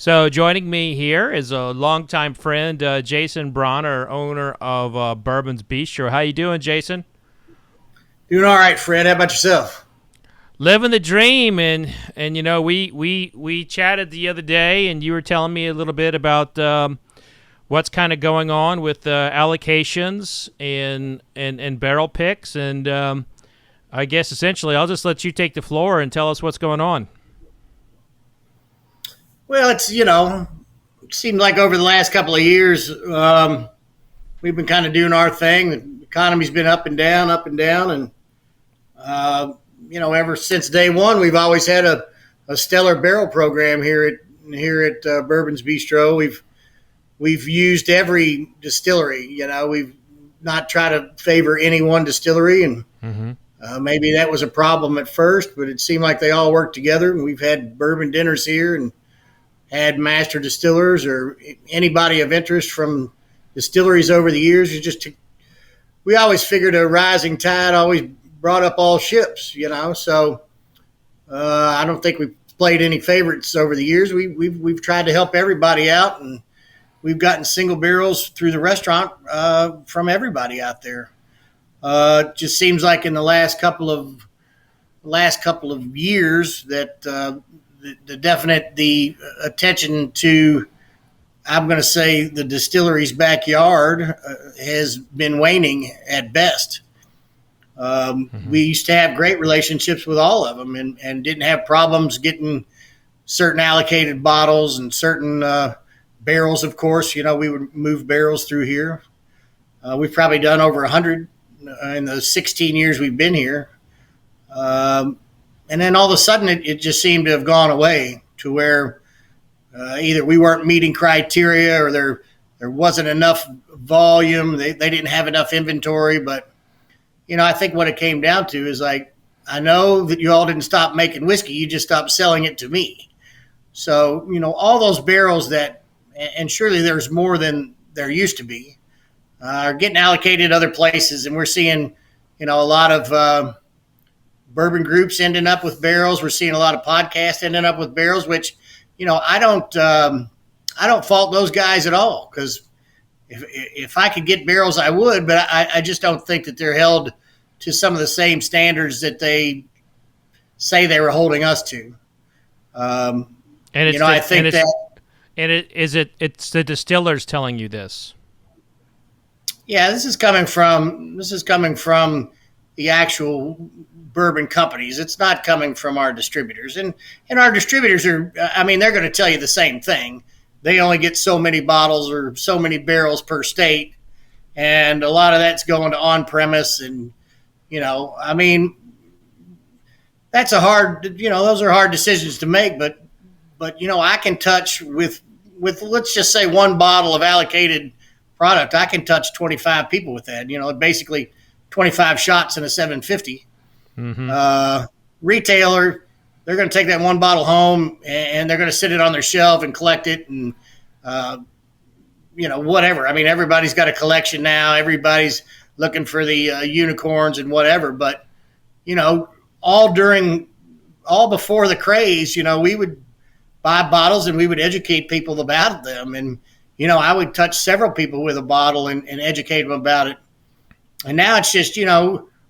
So joining me here is a longtime friend, Jason Brauner, owner of Bourbons Bistro. How you doing, Jason? Doing all right, Fred. How about yourself? Living the dream, and we chatted the other day, and you were telling me a little bit about what's kind of going on with allocations and barrel picks, and I guess essentially I'll just let you take the floor and tell us what's going on. Well, it seemed like over the last couple of years, we've been kind of doing our thing. The economy's been up and down, and ever since day one, we've always had a stellar barrel program here at Bourbons Bistro. We've used every distillery. We've not tried to favor any one distillery, and Mm-hmm. maybe that was a problem at first, but it seemed like they all worked together. And we've had bourbon dinners here and had master distillers or anybody of interest from distilleries over the years. We always figured a rising tide always brought up all ships. So I don't think we've played any favorites over the years. We've tried to help everybody out, and we've gotten single barrels through the restaurant from everybody out there. It just seems like in the last couple of years that the attention to, I'm going to say, the distillery's backyard has been waning at best. We used to have great relationships with all of them, and didn't have problems getting certain allocated bottles and certain barrels. Of course, we would move barrels through here. We've probably done over 100 in the 16 years we've been here. And then all of a sudden, it just seemed to have gone away to where either we weren't meeting criteria or there wasn't enough volume. They didn't have enough inventory. But, I think what it came down to is like, I know that you all didn't stop making whiskey. You just stopped selling it to me. So, all those barrels and surely there's more than there used to be, are getting allocated other places. And we're seeing, a lot of bourbon groups ending up with barrels. We're seeing a lot of podcasts ending up with barrels, which, I don't fault those guys at all, because if I could get barrels, I would, but I just don't think that they're held to some of the same standards that they say they were holding us to. And it's I think it's the distillers telling you this. Yeah, this is coming from the actual bourbon companies. It's not coming from our distributors, and our distributors they're going to tell you the same thing. They only get so many bottles or so many barrels per state, and a lot of that's going to on premise. And that's those are hard decisions to make. But I can touch with let's just say one bottle of allocated product, I can touch 25 people with that. Basically 25 shots in a 750. Mm-hmm. Retailer, they're going to take that one bottle home and they're going to sit it on their shelf and collect it and whatever. Everybody's got a collection now. Everybody's looking for the unicorns and whatever. But all before the craze, we would buy bottles and we would educate people about them. And I would touch several people with a bottle and educate them about it. And now it's just,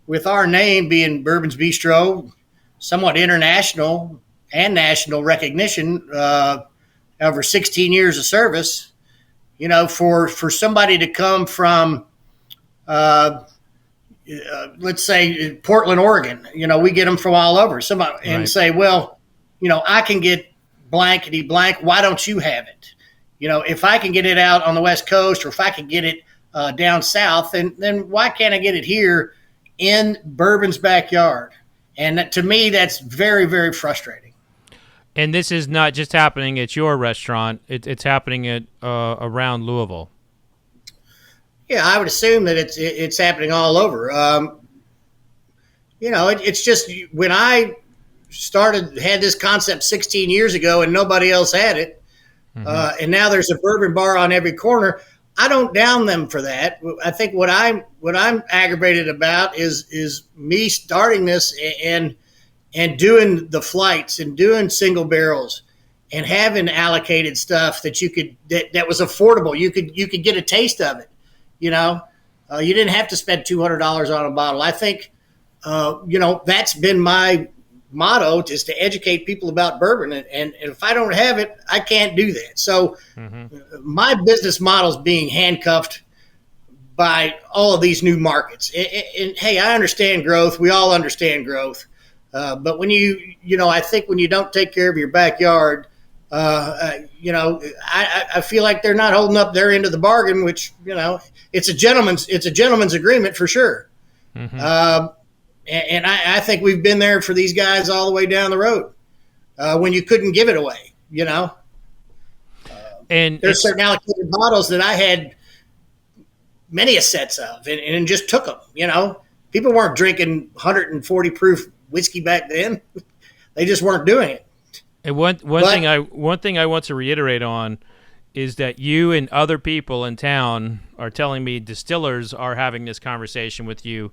with our name being Bourbons Bistro, somewhat international and national recognition over 16 years of service, for somebody to come from, let's say, Portland, Oregon, we get them from all over. Somebody and Right. say, well, I can get blankety blank. Why don't you have it? If I can get it out on the West Coast, or if I can get it down south, then why can't I get it here in Bourbon's backyard? And to me, that's very, very frustrating. And this is not just happening at your restaurant; it's happening at around Louisville. Yeah, I would assume that it's happening all over. It's just when I had this concept 16 years ago, and nobody else had it. Mm-hmm. And now there's a bourbon bar on every corner. I don't down them for that. I think what I'm aggravated about is me starting this and doing the flights and doing single barrels and having allocated stuff that you could that was affordable. You could get a taste of it. You know, you didn't have to spend $200 on a bottle. I think that's been my motto, is to educate people about bourbon. And if I don't have it, I can't do that. So my business model is being handcuffed by all of these new markets. And hey, I understand growth. We all understand growth. But when I think when you don't take care of your backyard, I feel like they're not holding up their end of the bargain, which, it's a gentleman's agreement for sure. And I think we've been there for these guys all the way down the road when you couldn't give it away, And there's certain allocated bottles that I had many a sets of and just took them, People weren't drinking 140 proof whiskey back then. They just weren't doing it. And one thing I want to reiterate on is that you and other people in town are telling me distillers are having this conversation with you.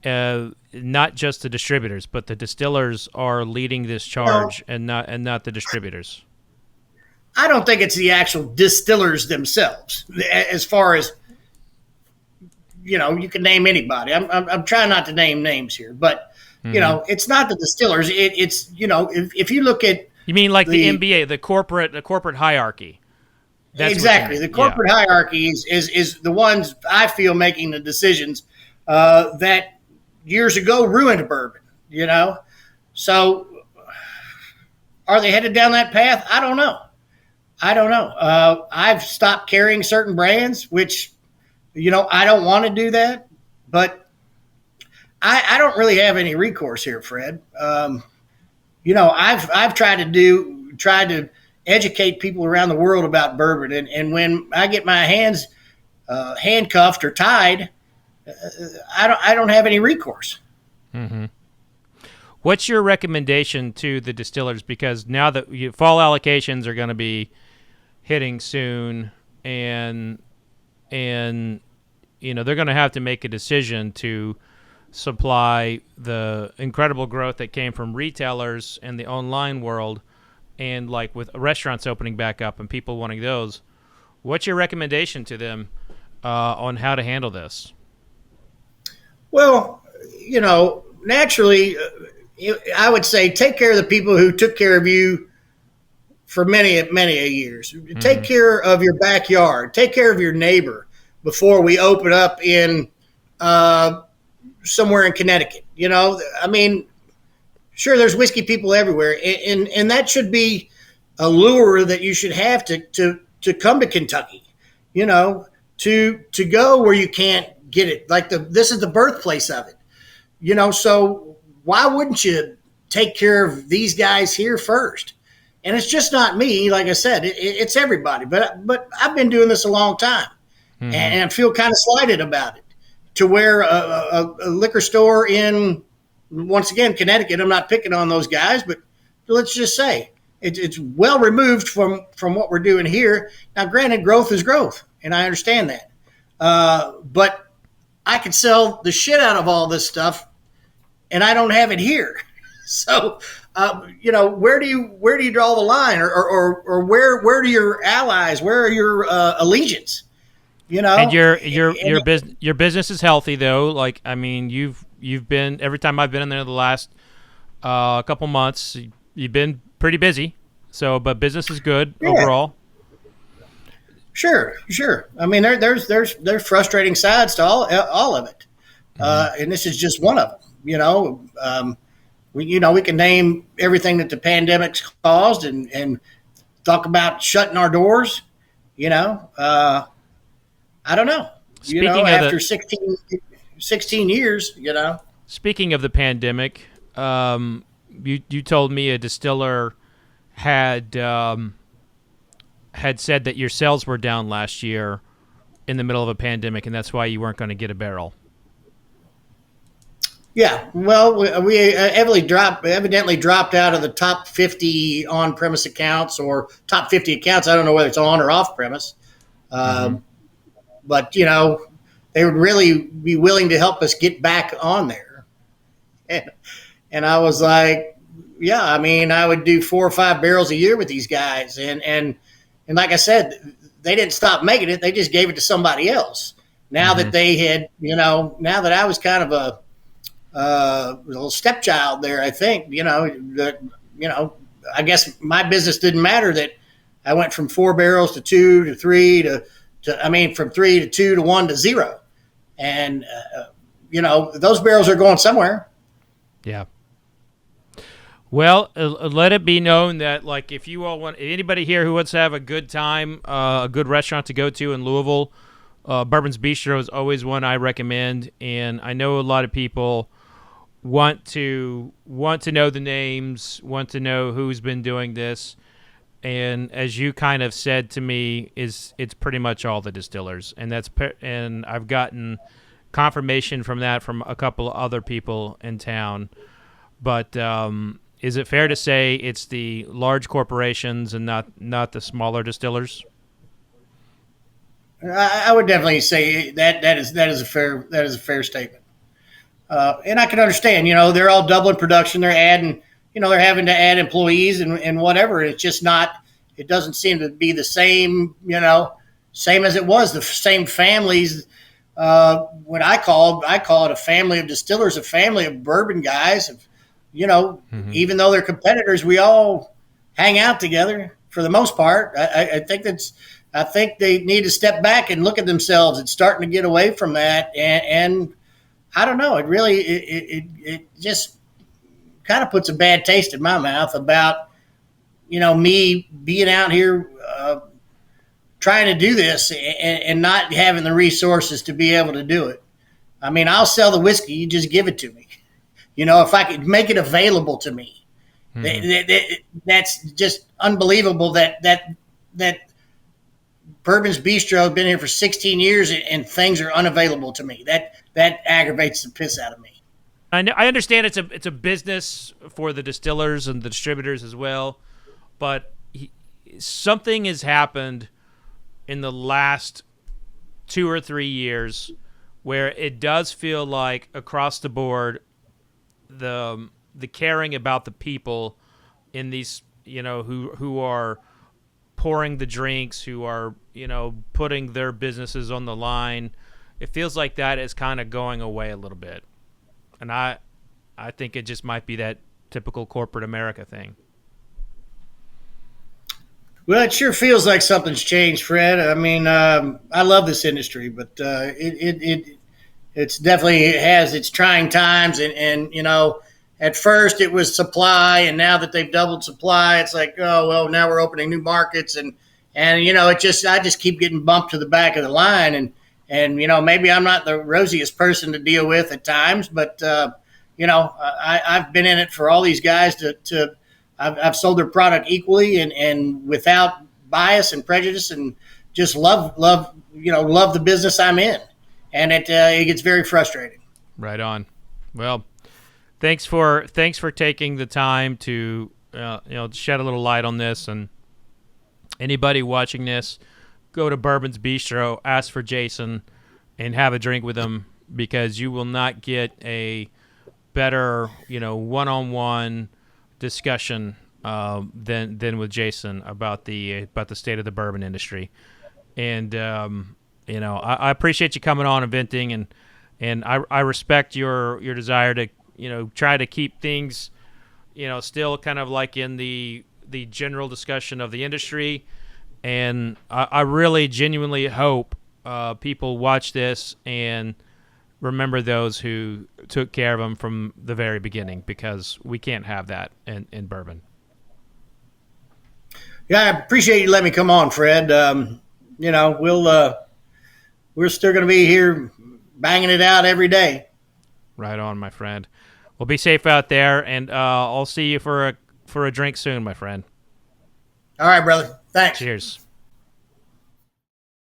Not just the distributors, but the distillers are leading this charge, and not the distributors. I don't think it's the actual distillers themselves. As far as you can name anybody. I'm trying not to name names here, but it's not the distillers. It's if you look at, you mean like the MBA, the corporate hierarchy. That's exactly the corporate hierarchy is the ones I feel making the decisions that years ago ruined bourbon, So are they headed down that path? I don't know. I've stopped carrying certain brands, which, I don't want to do that, but I don't really have any recourse here, Fred. I've tried to educate people around the world about bourbon. And when I get my hands handcuffed or tied, I don't have any recourse. What's your recommendation to the distillers? Because now that fall allocations are going to be hitting soon, and they're going to have to make a decision to supply the incredible growth that came from retailers and the online world, and like with restaurants opening back up and people wanting those. What's your recommendation to them on how to handle this? Well, naturally, I would say take care of the people who took care of you for many a years. Take care of your backyard. Take care of your neighbor before we open up in somewhere in Connecticut. Sure, there's whiskey people everywhere, and that should be a lure that you should have to come to Kentucky. To go where you can't get it. Like this is the birthplace of it. So why wouldn't you take care of these guys here first? And it's just not me. Like I said, it's everybody. But I've been doing this a long time, and I feel kind of slighted about it. To where a liquor store in, once again, Connecticut, I'm not picking on those guys, but let's just say it's well removed from what we're doing here. Now, granted, growth is growth, and I understand that. But I could sell the shit out of all this stuff, and I don't have it here. So, where do you draw the line, or where do your allies? Where are your allegiance? And your business is healthy though. Like, I mean, you've been, every time I've been in there the last couple months, you've been pretty busy. So, but business is good overall. Sure. I mean, there's frustrating sides to all of it, and this is just one of them. We can name everything that the pandemic's caused and talk about shutting our doors. I don't know. After 16 years, Speaking of the pandemic, you told me a distiller had said that your sales were down last year in the middle of a pandemic, and that's why you weren't going to get a barrel. Yeah, well, we evidently dropped out of the top 50 on-premise accounts, or top 50 accounts. I don't know whether it's on or off-premise. But, they would really be willing to help us get back on there. And I was like, yeah, I mean, I would do 4 or 5 barrels a year with these guys, and like I said, they didn't stop making it; they just gave it to somebody else. Now Mm-hmm. that they had, now that I was kind of a little stepchild there, I think, that, I guess my business didn't matter that I went from 4 barrels to 2 to 3 I mean, from 3 to 2 to 1 to 0. And, those barrels are going somewhere. Yeah. Well, let it be known that, like, if you all want, anybody here who wants to have a good time, a good restaurant to go to in Louisville, Bourbons Bistro is always one I recommend. And I know a lot of people want to know the names, want to know who's been doing this. And as you kind of said to me, it's pretty much all the distillers, and and I've gotten confirmation from that from a couple of other people in town. But is it fair to say it's the large corporations and not the smaller distillers? I would definitely say that is a fair statement. And I can understand, they're all doubling production. They're adding, they're having to add employees and whatever. It's just not, it doesn't seem to be the same, same as it was, the same families. What I call it a family of distillers, a family of bourbon guys. Mm-hmm. Even though they're competitors, we all hang out together for the most part. I think they need to step back and look at themselves. It's starting to get away from that. And I don't know. It really, it just kind of puts a bad taste in my mouth about, me being out here trying to do this and not having the resources to be able to do it. I mean, I'll sell the whiskey. You just give it to me. If I could make it available to me, that's just unbelievable that Bourbons Bistro has been here for 16 years and things are unavailable to me. That aggravates the piss out of me. I understand it's a business for the distillers and the distributors as well, but something has happened in the last 2 or 3 years where it does feel like across the board the caring about the people in these, who are pouring the drinks, who are, putting their businesses on the line. It feels like that is kind of going away a little bit. And I think it just might be that typical corporate America thing. Well, it sure feels like something's changed, Fred. I mean, I love this industry, but it's definitely, it has its trying times. And at first it was supply, and now that they've doubled supply, it's like, oh, well, now we're opening new markets. And I just keep getting bumped to the back of the line. And maybe I'm not the rosiest person to deal with at times, but, I've been in it for all these guys I've sold their product equally and without bias and prejudice, and just love the business I'm in. And it gets very frustrating. Right on. Well, thanks for taking the time to shed a little light on this. And anybody watching this, go to Bourbons Bistro, ask for Jason, and have a drink with him, because you will not get a better one-on-one discussion than with Jason about the state of the bourbon industry. And I appreciate you coming on and venting, and I respect your desire to try to keep things still kind of like in the general discussion of the industry. And I really genuinely hope people watch this and remember those who took care of them from the very beginning, because we can't have that in bourbon. Yeah, I appreciate you letting me come on, Fred. We're still going to be here banging it out every day. Right on, my friend. Well, be safe out there, and I'll see you for a drink soon, my friend. All right, brother. Thanks. Cheers.